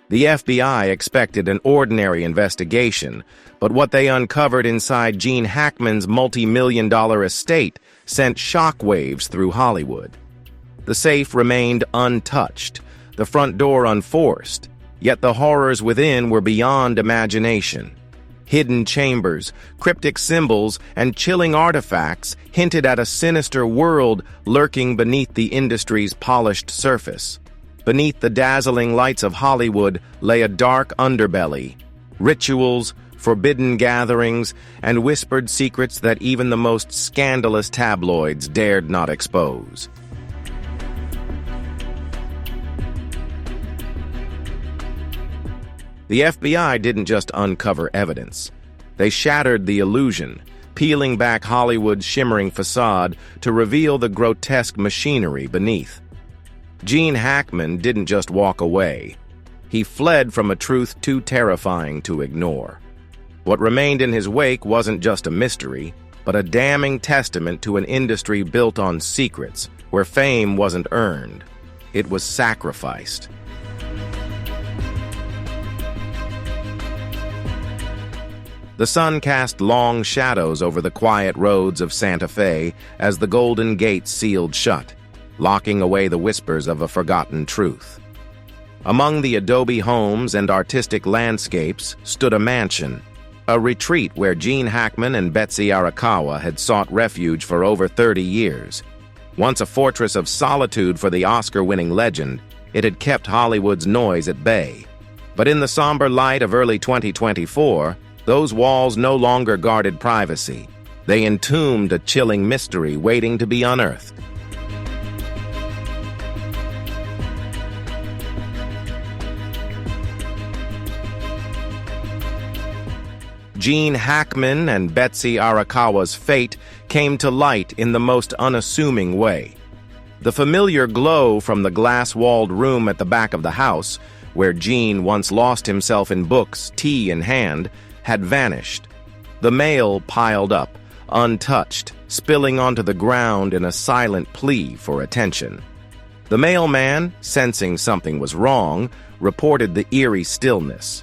The FBI expected an ordinary investigation, but what they uncovered inside Gene Hackman's multi-million-dollar estate sent shockwaves through Hollywood. The safe remained untouched, the front door unforced, yet the horrors within were beyond imagination. Hidden chambers, cryptic symbols, and chilling artifacts hinted at a sinister world lurking beneath the industry's polished surface. Beneath the dazzling lights of Hollywood lay a dark underbelly, rituals, forbidden gatherings, and whispered secrets that even the most scandalous tabloids dared not expose. The FBI didn't just uncover evidence. They shattered the illusion, peeling back Hollywood's shimmering facade to reveal the grotesque machinery beneath. Gene Hackman didn't just walk away. He fled from a truth too terrifying to ignore. What remained in his wake wasn't just a mystery, but a damning testament to an industry built on secrets, where fame wasn't earned. It was sacrificed. The sun cast long shadows over the quiet roads of Santa Fe as the Golden Gate sealed shut, locking away the whispers of a forgotten truth. Among the adobe homes and artistic landscapes stood a mansion, a retreat where Gene Hackman and Betsy Arakawa had sought refuge for over 30 years. Once a fortress of solitude for the Oscar-winning legend, it had kept Hollywood's noise at bay. But in the somber light of early 2024, those walls no longer guarded privacy. They entombed a chilling mystery waiting to be unearthed. Gene Hackman and Betsy Arakawa's fate came to light in the most unassuming way. The familiar glow from the glass-walled room at the back of the house, where Gene once lost himself in books, tea in hand, had vanished. The mail piled up, untouched, spilling onto the ground in a silent plea for attention. The mailman, sensing something was wrong, reported the eerie stillness.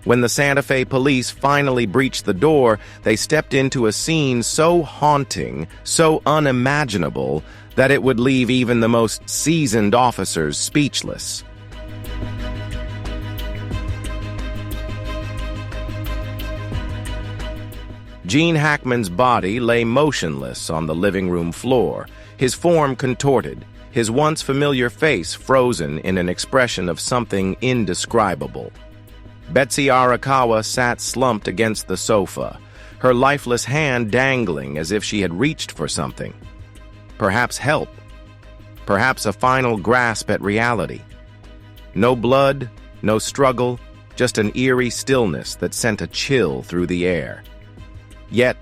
When the Santa Fe police finally breached the door, they stepped into a scene so haunting, so unimaginable, that it would leave even the most seasoned officers speechless. Gene Hackman's body lay motionless on the living room floor, his form contorted, his once familiar face frozen in an expression of something indescribable. Betsy Arakawa sat slumped against the sofa, her lifeless hand dangling as if she had reached for something. Perhaps help. Perhaps a final grasp at reality. No blood, no struggle, just an eerie stillness that sent a chill through the air. Yet,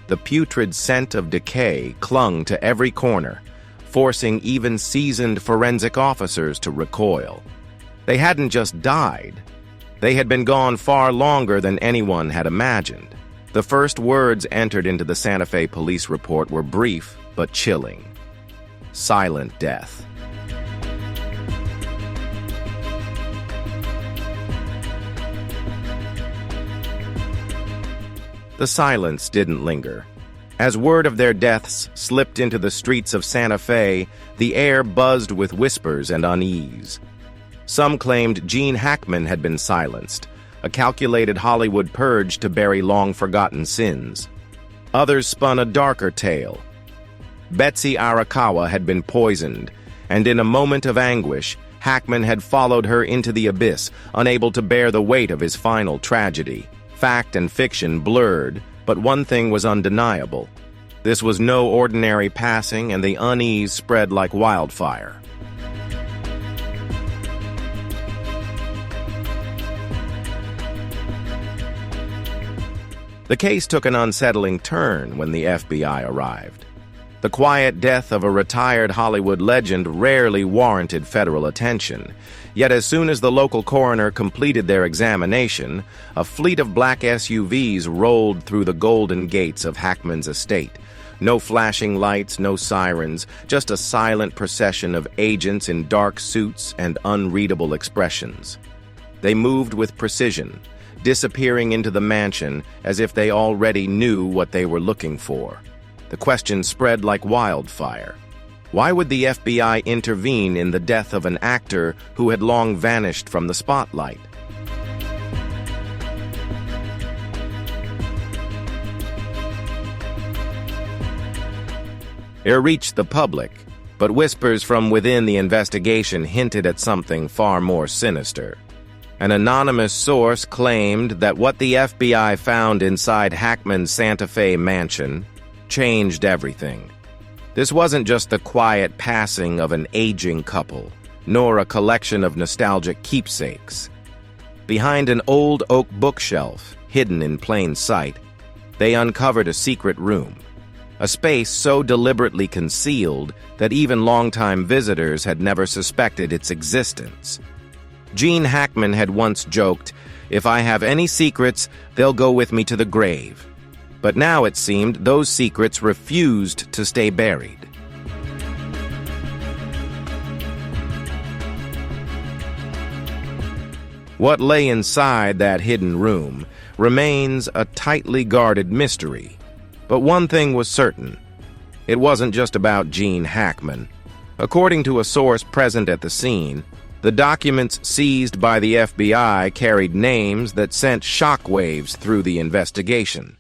the putrid scent of decay clung to every corner, forcing even seasoned forensic officers to recoil. They hadn't just died. They had been gone far longer than anyone had imagined. The first words entered into the Santa Fe police report were brief but chilling. Silent death. The silence didn't linger. As word of their deaths slipped into the streets of Santa Fe, the air buzzed with whispers and unease. Some claimed Gene Hackman had been silenced, a calculated Hollywood purge to bury long-forgotten sins. Others spun a darker tale. Betsy Arakawa had been poisoned, and in a moment of anguish, Hackman had followed her into the abyss, unable to bear the weight of his final tragedy. Fact and fiction blurred, but one thing was undeniable. This was no ordinary passing, and the unease spread like wildfire. The case took an unsettling turn when the FBI arrived. The quiet death of a retired Hollywood legend rarely warranted federal attention. Yet as soon as the local coroner completed their examination, a fleet of black SUVs rolled through the golden gates of Hackman's estate. No flashing lights, no sirens, just a silent procession of agents in dark suits and unreadable expressions. They moved with precision, disappearing into the mansion as if they already knew what they were looking for. The question spread like wildfire. Why would the FBI intervene in the death of an actor who had long vanished from the spotlight? It reached the public, but whispers from within the investigation hinted at something far more sinister. An anonymous source claimed that what the FBI found inside Hackman's Santa Fe mansion changed everything. This wasn't just the quiet passing of an aging couple, nor a collection of nostalgic keepsakes. Behind an old oak bookshelf, hidden in plain sight, they uncovered a secret room. A space so deliberately concealed that even longtime visitors had never suspected its existence. Gene Hackman had once joked, "If I have any secrets, they'll go with me to the grave." But now it seemed those secrets refused to stay buried. What lay inside that hidden room remains a tightly guarded mystery. But one thing was certain. It wasn't just about Gene Hackman. According to a source present at the scene, the documents seized by the FBI carried names that sent shockwaves through the investigation.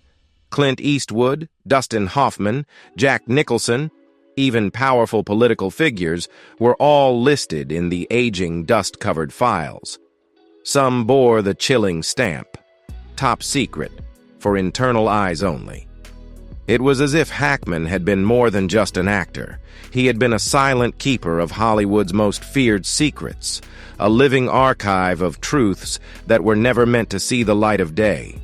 Clint Eastwood, Dustin Hoffman, Jack Nicholson, even powerful political figures were all listed in the aging, dust-covered files. Some bore the chilling stamp, top secret, for internal eyes only. It was as if Hackman had been more than just an actor. He had been a silent keeper of Hollywood's most feared secrets, a living archive of truths that were never meant to see the light of day.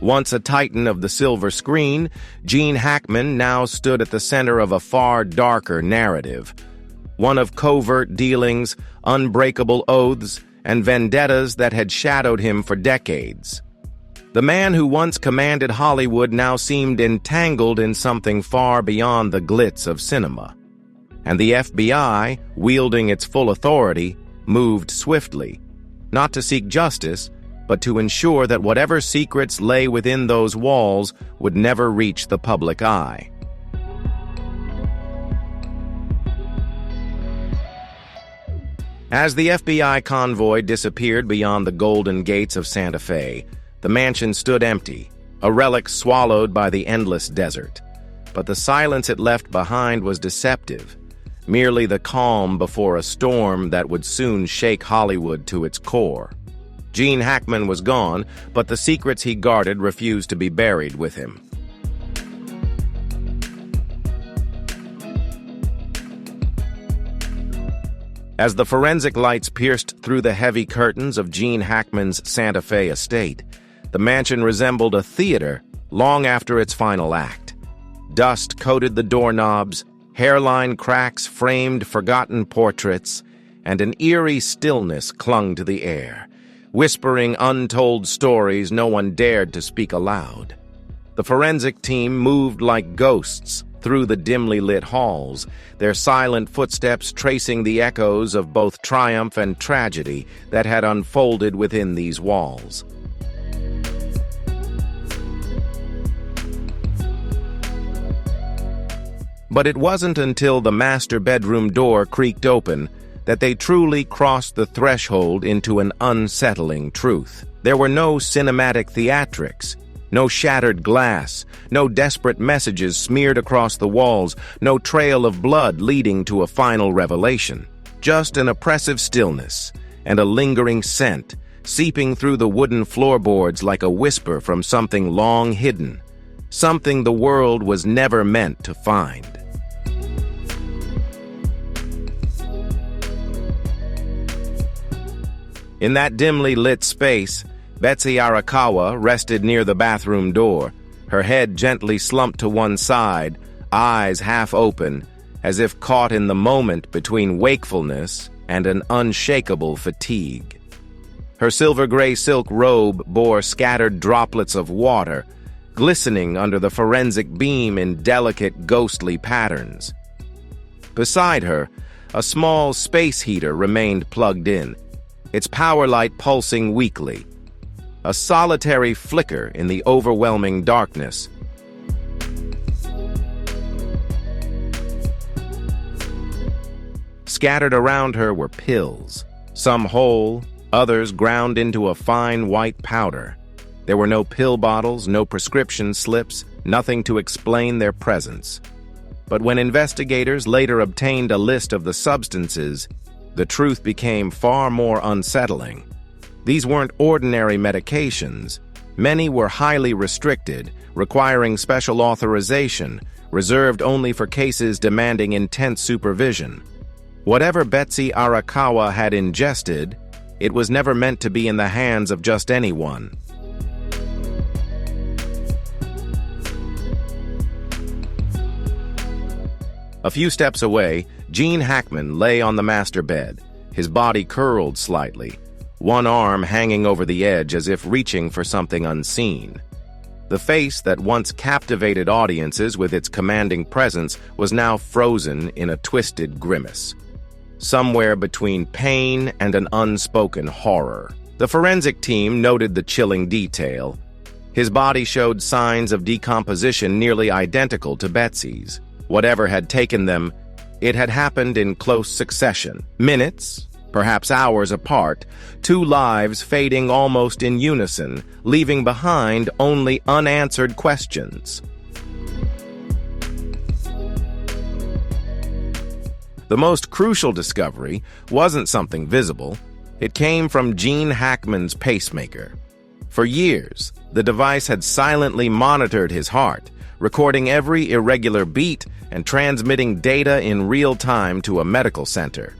Once a titan of the silver screen, Gene Hackman now stood at the center of a far darker narrative, one of covert dealings, unbreakable oaths, and vendettas that had shadowed him for decades. The man who once commanded Hollywood now seemed entangled in something far beyond the glitz of cinema. And the FBI, wielding its full authority, moved swiftly, not to seek justice, but to ensure that whatever secrets lay within those walls would never reach the public eye. As the FBI convoy disappeared beyond the golden gates of Santa Fe, the mansion stood empty, a relic swallowed by the endless desert. But the silence it left behind was deceptive, merely the calm before a storm that would soon shake Hollywood to its core. Gene Hackman was gone, but the secrets he guarded refused to be buried with him. As the forensic lights pierced through the heavy curtains of Gene Hackman's Santa Fe estate, the mansion resembled a theater long after its final act. Dust coated the doorknobs, hairline cracks framed forgotten portraits, and an eerie stillness clung to the air, whispering untold stories no one dared to speak aloud. The forensic team moved like ghosts through the dimly lit halls, their silent footsteps tracing the echoes of both triumph and tragedy that had unfolded within these walls. But it wasn't until the master bedroom door creaked open that they truly crossed the threshold into an unsettling truth. There were no cinematic theatrics, no shattered glass, no desperate messages smeared across the walls, no trail of blood leading to a final revelation. Just an oppressive stillness and a lingering scent seeping through the wooden floorboards like a whisper from something long hidden, something the world was never meant to find. In that dimly lit space, Betsy Arakawa rested near the bathroom door, her head gently slumped to one side, eyes half open, as if caught in the moment between wakefulness and an unshakable fatigue. Her silver-gray silk robe bore scattered droplets of water, glistening under the forensic beam in delicate, ghostly patterns. Beside her, a small space heater remained plugged in, its power light pulsing weakly, a solitary flicker in the overwhelming darkness. Scattered around her were pills, some whole, others ground into a fine white powder. There were no pill bottles, no prescription slips, nothing to explain their presence. But when investigators later obtained a list of the substances, the truth became far more unsettling. These weren't ordinary medications. Many were highly restricted, requiring special authorization, reserved only for cases demanding intense supervision. Whatever Betsy Arakawa had ingested, it was never meant to be in the hands of just anyone. A few steps away, Gene Hackman lay on the master bed, his body curled slightly, one arm hanging over the edge as if reaching for something unseen. The face that once captivated audiences with its commanding presence was now frozen in a twisted grimace, somewhere between pain and an unspoken horror. The forensic team noted the chilling detail. His body showed signs of decomposition nearly identical to Betsy's. Whatever had taken them, it had happened in close succession. Minutes, perhaps hours apart, two lives fading almost in unison, leaving behind only unanswered questions. The most crucial discovery wasn't something visible. It came from Gene Hackman's pacemaker. For years, the device had silently monitored his heart, recording every irregular beat and transmitting data in real time to a medical center.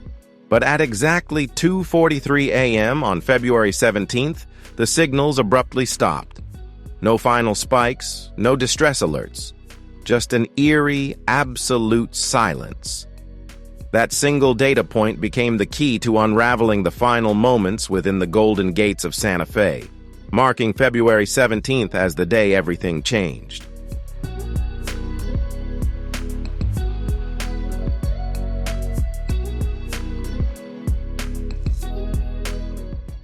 But at exactly 2:43 a.m. on February 17th, the signals abruptly stopped. No final spikes, no distress alerts, just an eerie, absolute silence. That single data point became the key to unraveling the final moments within the Golden Gates of Santa Fe, marking February 17th as the day everything changed.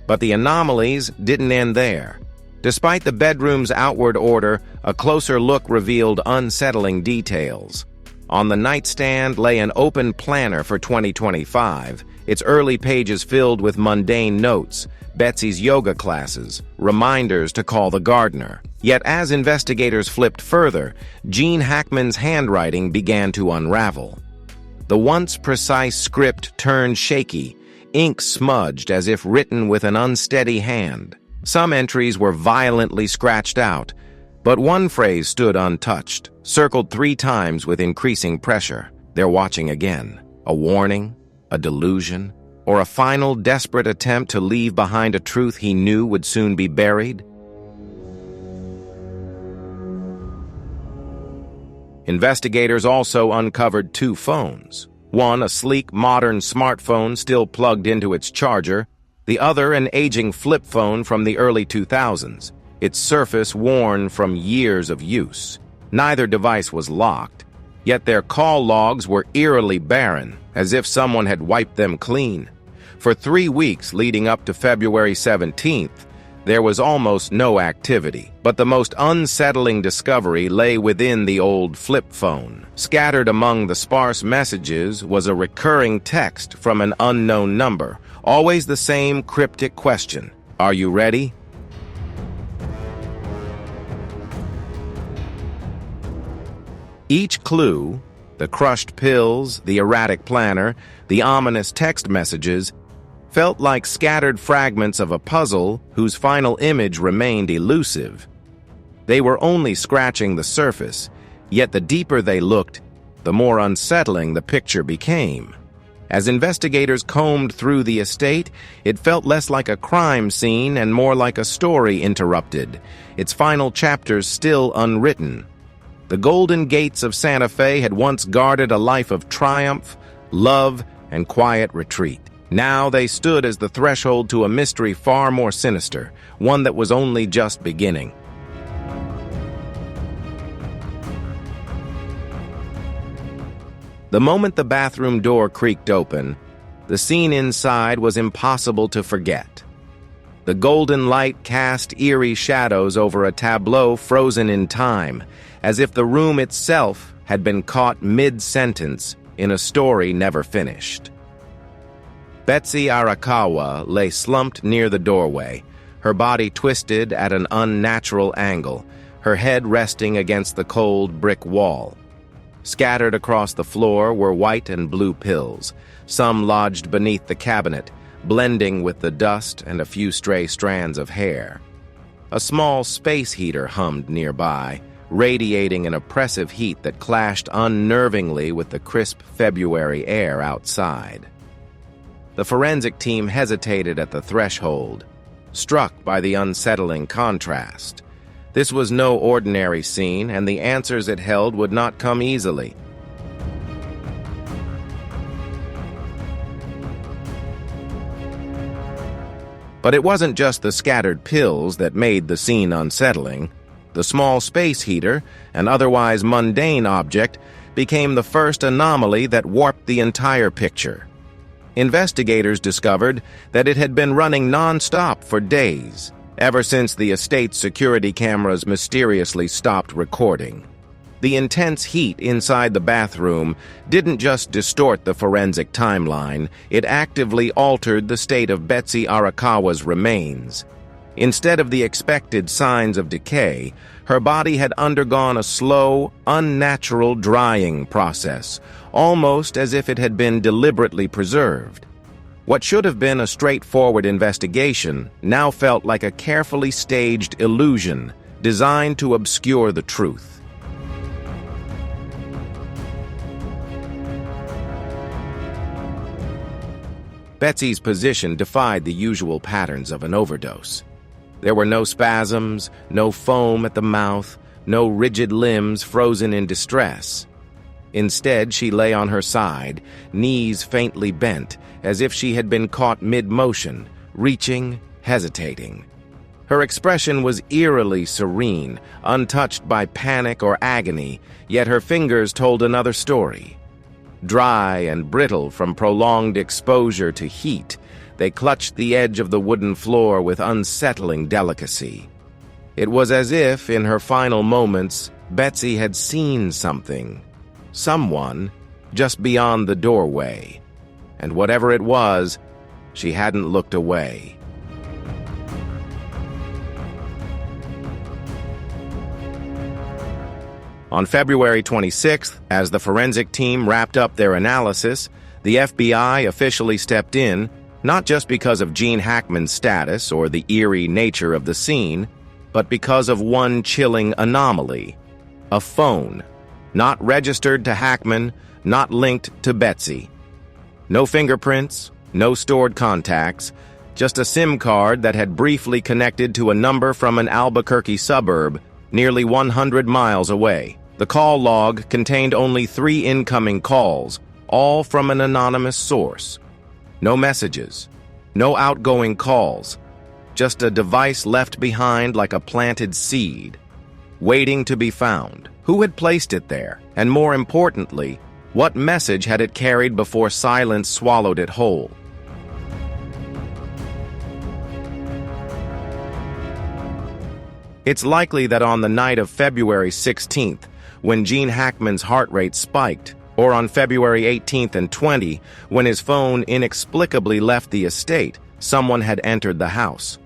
But the anomalies didn't end there. Despite the bedroom's outward order, a closer look revealed unsettling details. On the nightstand lay an open planner for 2025, its early pages filled with mundane notes, Betsy's yoga classes, reminders to call the gardener. Yet as investigators flipped further, Gene Hackman's handwriting began to unravel. The once precise script turned shaky, ink smudged as if written with an unsteady hand. Some entries were violently scratched out, but one phrase stood untouched, circled 3 times with increasing pressure. They're watching again. A warning, a delusion, or a final desperate attempt to leave behind a truth he knew would soon be buried? Investigators also uncovered 2 phones. One, a sleek, modern smartphone still plugged into its charger. The other, an aging flip phone from the early 2000s, its surface worn from years of use. Neither device was locked, yet their call logs were eerily barren, as if someone had wiped them clean. For 3 weeks leading up to February 17th, there was almost no activity, but the most unsettling discovery lay within the old flip phone. Scattered among the sparse messages was a recurring text from an unknown number, always the same cryptic question: "Are you ready?" Each clue, the crushed pills, the erratic planner, the ominous text messages, felt like scattered fragments of a puzzle whose final image remained elusive. They were only scratching the surface, yet the deeper they looked, the more unsettling the picture became. As investigators combed through the estate, it felt less like a crime scene and more like a story interrupted, its final chapters still unwritten. The Golden Gates of Santa Fe had once guarded a life of triumph, love, and quiet retreat. Now they stood as the threshold to a mystery far more sinister, one that was only just beginning. The moment the bathroom door creaked open, the scene inside was impossible to forget. The golden light cast eerie shadows over a tableau frozen in time, as if the room itself had been caught mid-sentence in a story never finished. Betsy Arakawa lay slumped near the doorway, her body twisted at an unnatural angle, her head resting against the cold brick wall. Scattered across the floor were white and blue pills, some lodged beneath the cabinet, blending with the dust and a few stray strands of hair. A small space heater hummed nearby, radiating an oppressive heat that clashed unnervingly with the crisp February air outside. The forensic team hesitated at the threshold, struck by the unsettling contrast. This was no ordinary scene, and the answers it held would not come easily. But it wasn't just the scattered pills that made the scene unsettling. The small space heater, an otherwise mundane object, became the first anomaly that warped the entire picture. Investigators discovered that it had been running non-stop for days, ever since the estate's security cameras mysteriously stopped recording. The intense heat inside the bathroom didn't just distort the forensic timeline, it actively altered the state of Betsy Arakawa's remains. Instead of the expected signs of decay, her body had undergone a slow, unnatural drying process, almost as if it had been deliberately preserved. What should have been a straightforward investigation now felt like a carefully staged illusion designed to obscure the truth. Betsy's position defied the usual patterns of an overdose. There were no spasms, no foam at the mouth, no rigid limbs frozen in distress. Instead, she lay on her side, knees faintly bent, as if she had been caught mid-motion, reaching, hesitating. Her expression was eerily serene, untouched by panic or agony, yet her fingers told another story. Dry and brittle from prolonged exposure to heat, they clutched the edge of the wooden floor with unsettling delicacy. It was as if, in her final moments, Betsy had seen something, someone, just beyond the doorway. And whatever it was, she hadn't looked away. On February 26th, as the forensic team wrapped up their analysis, the FBI officially stepped in, not just because of Gene Hackman's status or the eerie nature of the scene, but because of one chilling anomaly: a phone, not registered to Hackman, not linked to Betsy. No fingerprints, no stored contacts, just a SIM card that had briefly connected to a number from an Albuquerque suburb, nearly 100 miles away. The call log contained only 3 incoming calls, all from an anonymous source. No messages, no outgoing calls, just a device left behind like a planted seed, waiting to be found. Who had placed it there? And more importantly, what message had it carried before silence swallowed it whole? It's likely that on the night of February 16th, when Gene Hackman's heart rate spiked, or on February 18th and 20, when his phone inexplicably left the estate, someone had entered the house.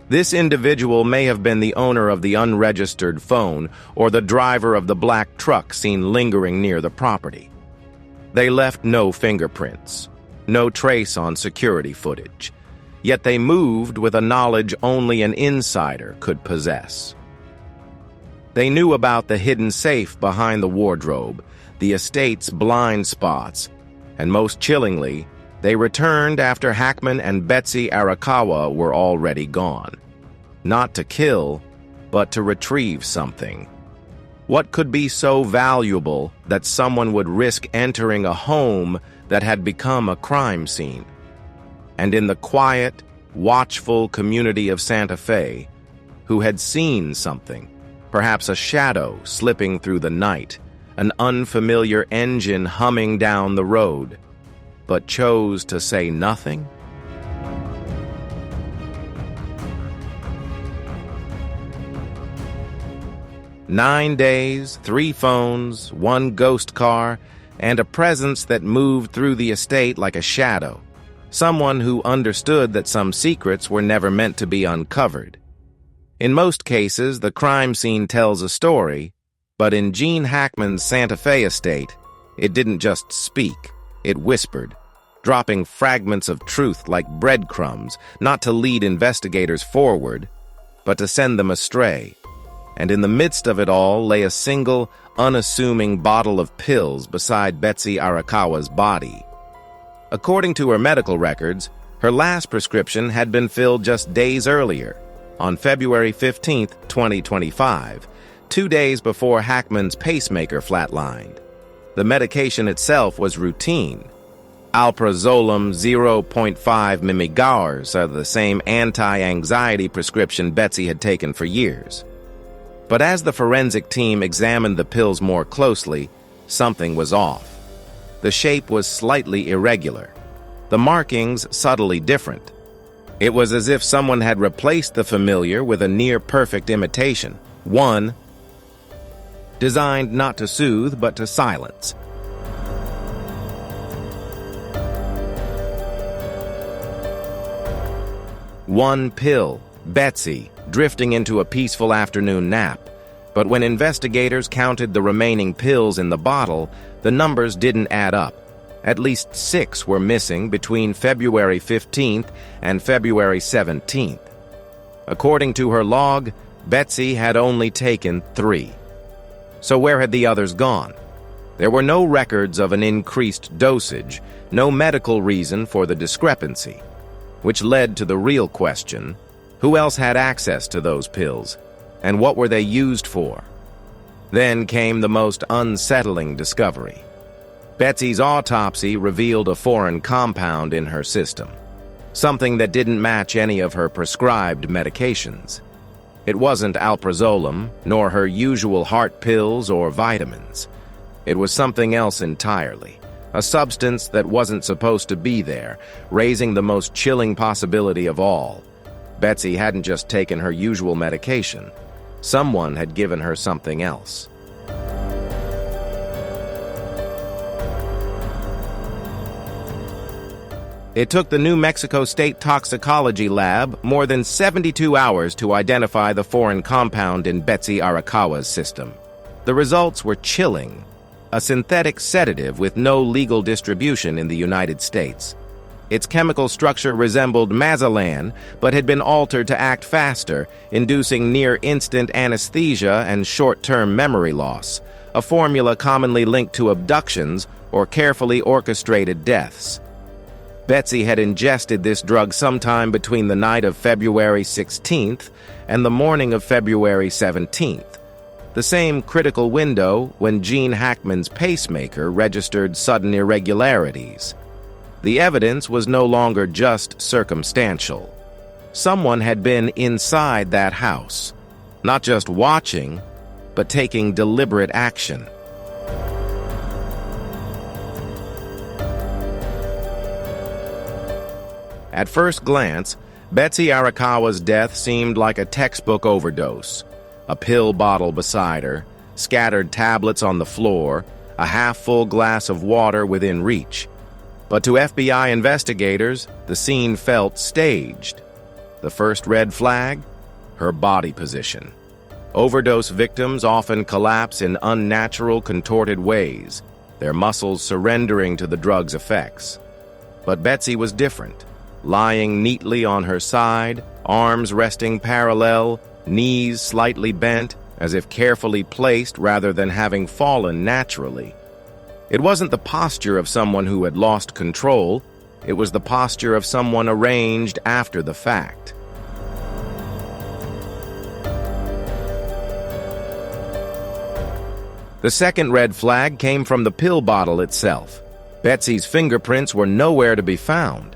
This individual may have been the owner of the unregistered phone or the driver of the black truck seen lingering near the property. They left no fingerprints, no trace on security footage, yet they moved with a knowledge only an insider could possess. They knew about the hidden safe behind the wardrobe, the estate's blind spots, and most chillingly, they returned after Hackman and Betsy Arakawa were already gone. Not to kill, but to retrieve something. What could be so valuable that someone would risk entering a home that had become a crime scene? And in the quiet, watchful community of Santa Fe, who had seen something, perhaps a shadow slipping through the night, an unfamiliar engine humming down the road, but chose to say nothing? "9 days, 3 phones, 1 ghost car, and a presence that moved through the estate like a shadow. Someone who understood that some secrets were never meant to be uncovered." In most cases, the crime scene tells a story, but in Gene Hackman's Santa Fe estate, it didn't just speak, it whispered, dropping fragments of truth like breadcrumbs, not to lead investigators forward, but to send them astray. And in the midst of it all lay a single, unassuming bottle of pills beside Betsy Arakawa's body. According to her medical records, her last prescription had been filled just days earlier, on February 15, 2025, 2 days before Hackman's pacemaker flatlined. The medication itself was routine. Alprazolam 0.5 mg are the same anti-anxiety prescription Betsy had taken for years. But as the forensic team examined the pills more closely, something was off. The shape was slightly irregular, the markings subtly different. It was as if someone had replaced the familiar with a near-perfect imitation, one designed not to soothe but to silence. One pill, Betsy, drifting into a peaceful afternoon nap. But when investigators counted the remaining pills in the bottle, the numbers didn't add up. At least 6 were missing between February 15th and February 17th. According to her log, Betsy had only taken 3. So where had the others gone? There were no records of an increased dosage, no medical reason for the discrepancy, which led to the real question: who else had access to those pills, and what were they used for? Then came the most unsettling discovery. Betsy's autopsy revealed a foreign compound in her system, something that didn't match any of her prescribed medications. It wasn't alprazolam, nor her usual heart pills or vitamins. It was something else entirely, a substance that wasn't supposed to be there, raising the most chilling possibility of all. Betsy hadn't just taken her usual medication. Someone had given her something else. It took the New Mexico State Toxicology Lab more than 72 hours to identify the foreign compound in Betsy Arakawa's system. The results were chilling: a synthetic sedative with no legal distribution in the United States. Its chemical structure resembled mazalan, but had been altered to act faster, inducing near-instant anesthesia and short-term memory loss, a formula commonly linked to abductions or carefully orchestrated deaths. Betsy had ingested this drug sometime between the night of February 16th and the morning of February 17th, the same critical window when Gene Hackman's pacemaker registered sudden irregularities. The evidence was no longer just circumstantial. Someone had been inside that house, not just watching, but taking deliberate action. At first glance, Betsy Arakawa's death seemed like a textbook overdose. A pill bottle beside her, scattered tablets on the floor, a half-full glass of water within reach. But to FBI investigators, the scene felt staged. The first red flag? Her body position. Overdose victims often collapse in unnatural, contorted ways, their muscles surrendering to the drug's effects. But Betsy was different. Lying neatly on her side, arms resting parallel, knees slightly bent, as if carefully placed rather than having fallen naturally. It wasn't the posture of someone who had lost control, it was the posture of someone arranged after the fact. The second red flag came from the pill bottle itself. Betsy's fingerprints were nowhere to be found.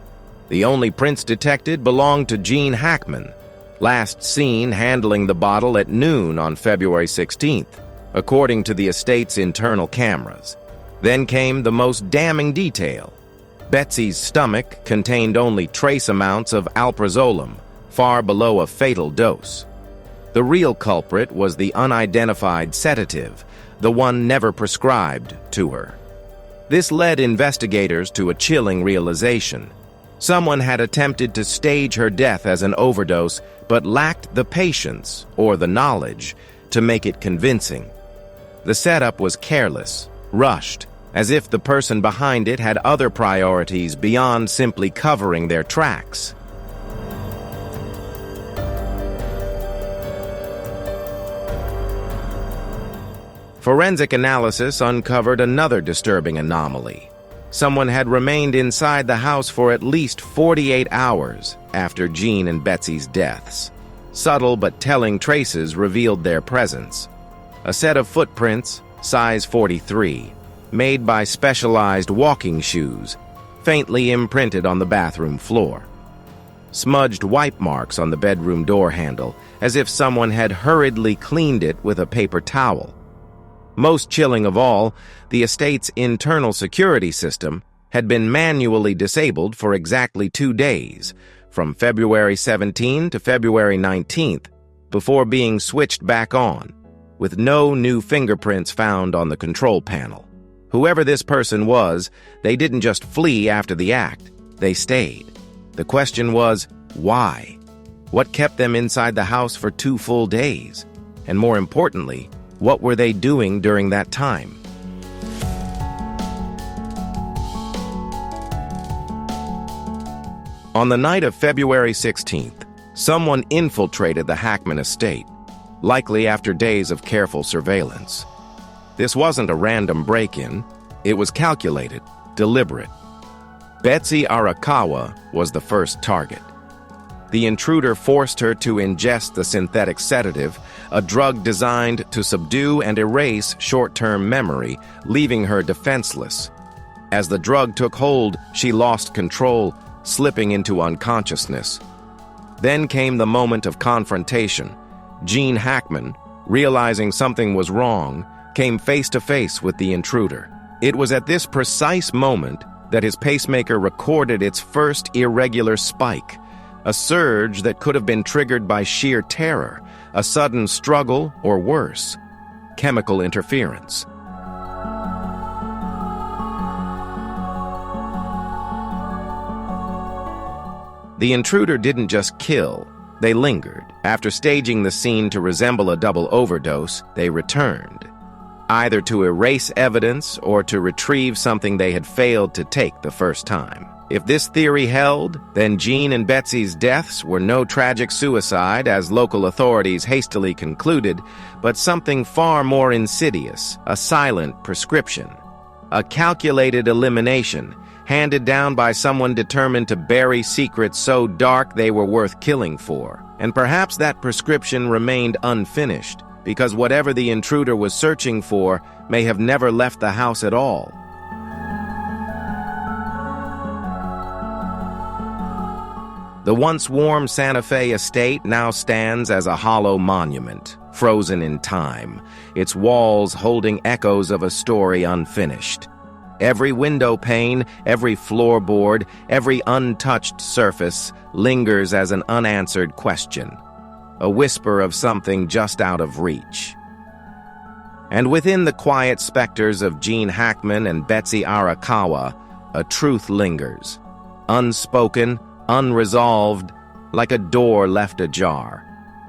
The only prints detected belonged to Gene Hackman, last seen handling the bottle at noon on February 16th. according to the estate's internal cameras. Then came the most damning detail. Betsy's stomach contained only trace amounts of alprazolam, far below a fatal dose. The real culprit was the unidentified sedative, the one never prescribed to her. This led investigators to a chilling realization. Someone had attempted to stage her death as an overdose, but lacked the patience or the knowledge to make it convincing. The setup was careless, rushed, as if the person behind it had other priorities beyond simply covering their tracks. Forensic analysis uncovered another disturbing anomaly. Someone had remained inside the house for at least 48 hours after Gene and Betsy's deaths. Subtle but telling traces revealed their presence. A set of footprints, size 43, made by specialized walking shoes, faintly imprinted on the bathroom floor. Smudged wipe marks on the bedroom door handle, as if someone had hurriedly cleaned it with a paper towel. Most chilling of all, the estate's internal security system had been manually disabled for exactly 2 days, from February 17 to February 19th, before being switched back on, with no new fingerprints found on the control panel. Whoever this person was, they didn't just flee after the act, they stayed. The question was, why? What kept them inside the house for 2 full days? And more importantly, what were they doing during that time? On the night of February 16th, someone infiltrated the Hackman estate, likely after days of careful surveillance. This wasn't a random break-in. It was calculated, deliberate. Betsy Arakawa was the first target. The intruder forced her to ingest the synthetic sedative, a drug designed to subdue and erase short-term memory, leaving her defenseless. As the drug took hold, she lost control, slipping into unconsciousness. Then came the moment of confrontation. Gene Hackman, realizing something was wrong, came face to face with the intruder. It was at this precise moment that his pacemaker recorded its first irregular spike, a surge that could have been triggered by sheer terror, a sudden struggle, or worse, chemical interference. The intruder didn't just kill, they lingered. After staging the scene to resemble a double overdose, they returned, either to erase evidence or to retrieve something they had failed to take the first time. If this theory held, then Gene and Betsy's deaths were no tragic suicide, as local authorities hastily concluded, but something far more insidious, a silent prescription, a calculated elimination, handed down by someone determined to bury secrets so dark they were worth killing for. And perhaps that prescription remained unfinished, because whatever the intruder was searching for may have never left the house at all. The once warm Santa Fe estate now stands as a hollow monument, frozen in time, its walls holding echoes of a story unfinished. Every window pane, every floorboard, every untouched surface lingers as an unanswered question, a whisper of something just out of reach. And within the quiet specters of Gene Hackman and Betsy Arakawa, a truth lingers, unspoken, unresolved, like a door left ajar,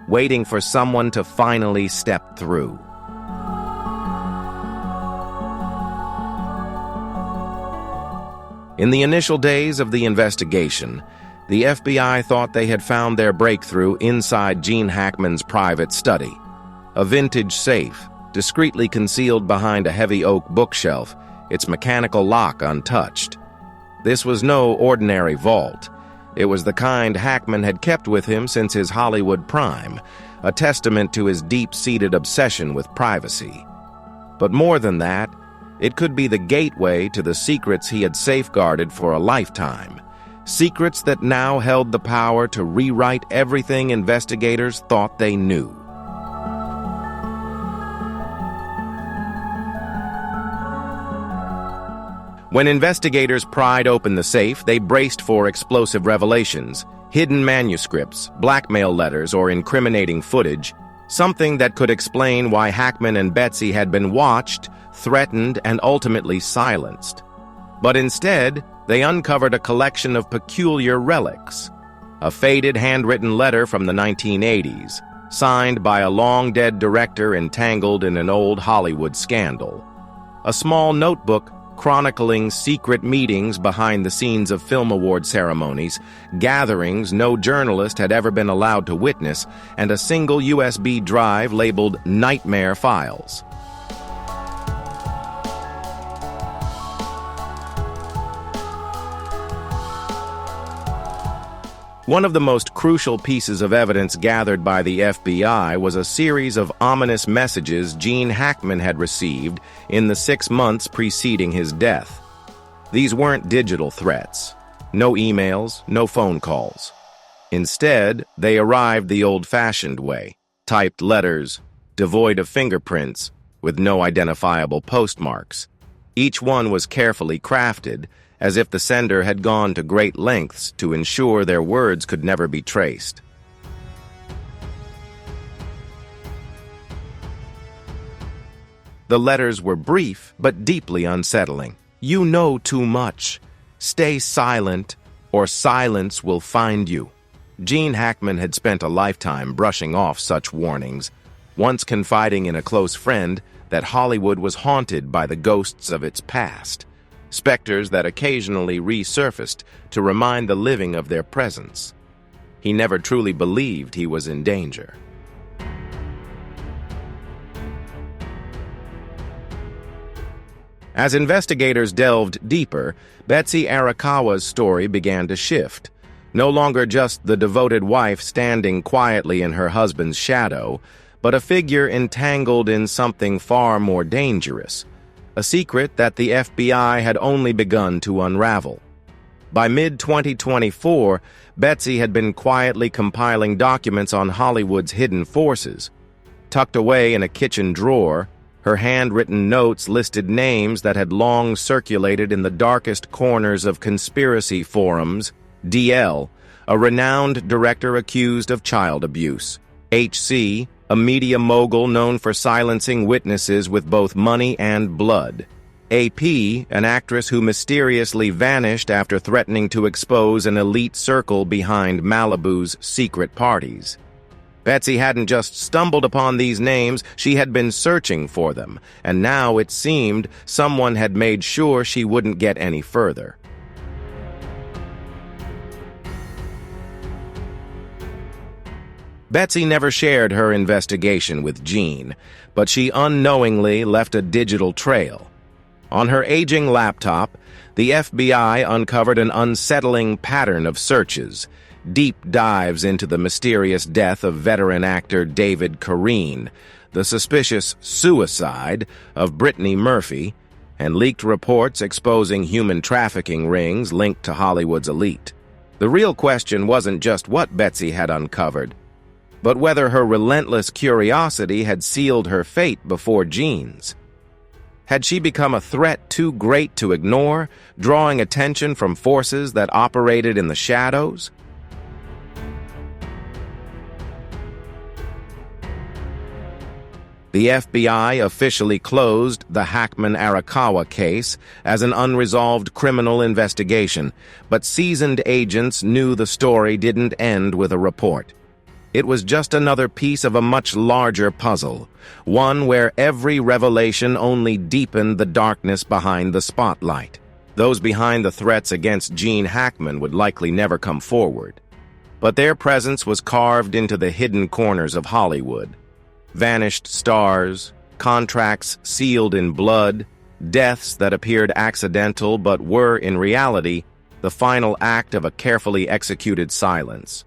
waiting for someone to finally step through. In the initial days of the investigation, the FBI thought they had found their breakthrough inside Gene Hackman's private study, a vintage safe, discreetly concealed behind a heavy oak bookshelf, its mechanical lock untouched. This was no ordinary vault. It was the kind Hackman had kept with him since his Hollywood prime, a testament to his deep-seated obsession with privacy. But more than that, it could be the gateway to the secrets he had safeguarded for a lifetime, secrets that now held the power to rewrite everything investigators thought they knew. When investigators pried open the safe, they braced for explosive revelations, hidden manuscripts, blackmail letters, or incriminating footage, something that could explain why Hackman and Betsy had been watched, threatened, and ultimately silenced. But instead, they uncovered a collection of peculiar relics. A faded handwritten letter from the 1980s, signed by a long-dead director entangled in an old Hollywood scandal. A small notebook chronicling secret meetings behind the scenes of film award ceremonies, gatherings no journalist had ever been allowed to witness, and a single USB drive labeled Nightmare Files. One of the most crucial pieces of evidence gathered by the FBI was a series of ominous messages Gene Hackman had received in the 6 months preceding his death. These weren't digital threats. No emails, no phone calls. Instead, they arrived the old-fashioned way, typed letters, devoid of fingerprints, with no identifiable postmarks. Each one was carefully crafted, as if the sender had gone to great lengths to ensure their words could never be traced. The letters were brief but deeply unsettling. "You know too much. Stay silent, or silence will find you." Gene Hackman had spent a lifetime brushing off such warnings, once confiding in a close friend that Hollywood was haunted by the ghosts of its past. Specters that occasionally resurfaced to remind the living of their presence. He never truly believed he was in danger. As investigators delved deeper, Betsy Arakawa's story began to shift. No longer just the devoted wife standing quietly in her husband's shadow, but a figure entangled in something far more dangerous. A secret that the FBI had only begun to unravel. By mid-2024, Betsy had been quietly compiling documents on Hollywood's hidden forces. Tucked away in a kitchen drawer, her handwritten notes listed names that had long circulated in the darkest corners of conspiracy forums. DL, a renowned director accused of child abuse. HC, a media mogul known for silencing witnesses with both money and blood. AP, an actress who mysteriously vanished after threatening to expose an elite circle behind Malibu's secret parties. Betsy hadn't just stumbled upon these names, she had been searching for them, and now it seemed someone had made sure she wouldn't get any further. Betsy never shared her investigation with Gene, but she unknowingly left a digital trail. On her aging laptop, the FBI uncovered an unsettling pattern of searches, deep dives into the mysterious death of veteran actor David Careen, the suspicious suicide of Brittany Murphy, and leaked reports exposing human trafficking rings linked to Hollywood's elite. The real question wasn't just what Betsy had uncovered, but whether her relentless curiosity had sealed her fate before Gene's. Had she become a threat too great to ignore, drawing attention from forces that operated in the shadows? The FBI officially closed the Hackman-Arakawa case as an unresolved criminal investigation, but seasoned agents knew the story didn't end with a report. It was just another piece of a much larger puzzle, one where every revelation only deepened the darkness behind the spotlight. Those behind the threats against Gene Hackman would likely never come forward, but their presence was carved into the hidden corners of Hollywood. Vanished stars, contracts sealed in blood, deaths that appeared accidental but were, in reality, the final act of a carefully executed silence.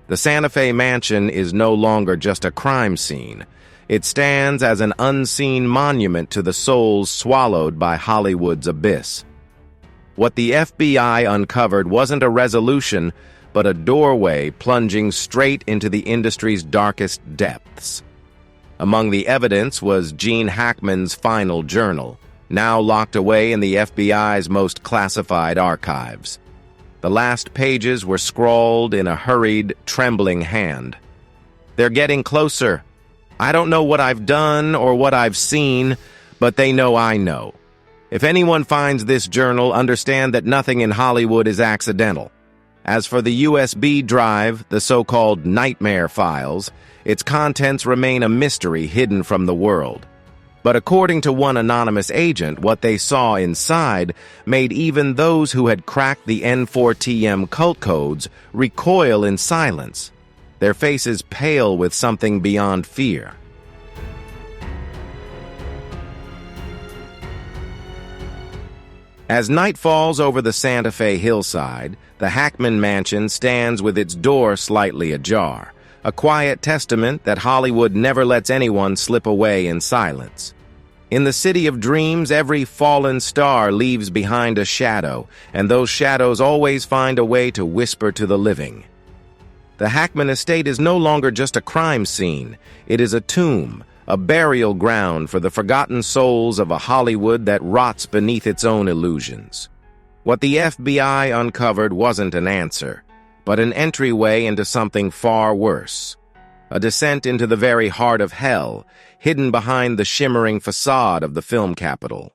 The Santa Fe mansion is no longer just a crime scene. It stands as an unseen monument to the souls swallowed by Hollywood's abyss. What the FBI uncovered wasn't a resolution, but a doorway plunging straight into the industry's darkest depths. Among the evidence was Gene Hackman's final journal, now locked away in the FBI's most classified archives. The last pages were scrawled in a hurried, trembling hand. "They're getting closer. I don't know what I've done or what I've seen, but they know I know. If anyone finds this journal, understand that nothing in Hollywood is accidental. As for the USB drive, the so-called nightmare files, its contents remain a mystery hidden from the world. But according to one anonymous agent, what they saw inside made even those who had cracked the N4TM cult codes recoil in silence, their faces pale with something beyond fear." As night falls over the Santa Fe hillside, the Hackman mansion stands with its door slightly ajar, a quiet testament that Hollywood never lets anyone slip away in silence. In the city of dreams, every fallen star leaves behind a shadow, and those shadows always find a way to whisper to the living. The Hackman estate is no longer just a crime scene. It is a tomb, a burial ground for the forgotten souls of a Hollywood that rots beneath its own illusions. What the FBI uncovered wasn't an answer, but an entryway into something far worse. A descent into the very heart of hell, hidden behind the shimmering facade of the film capital.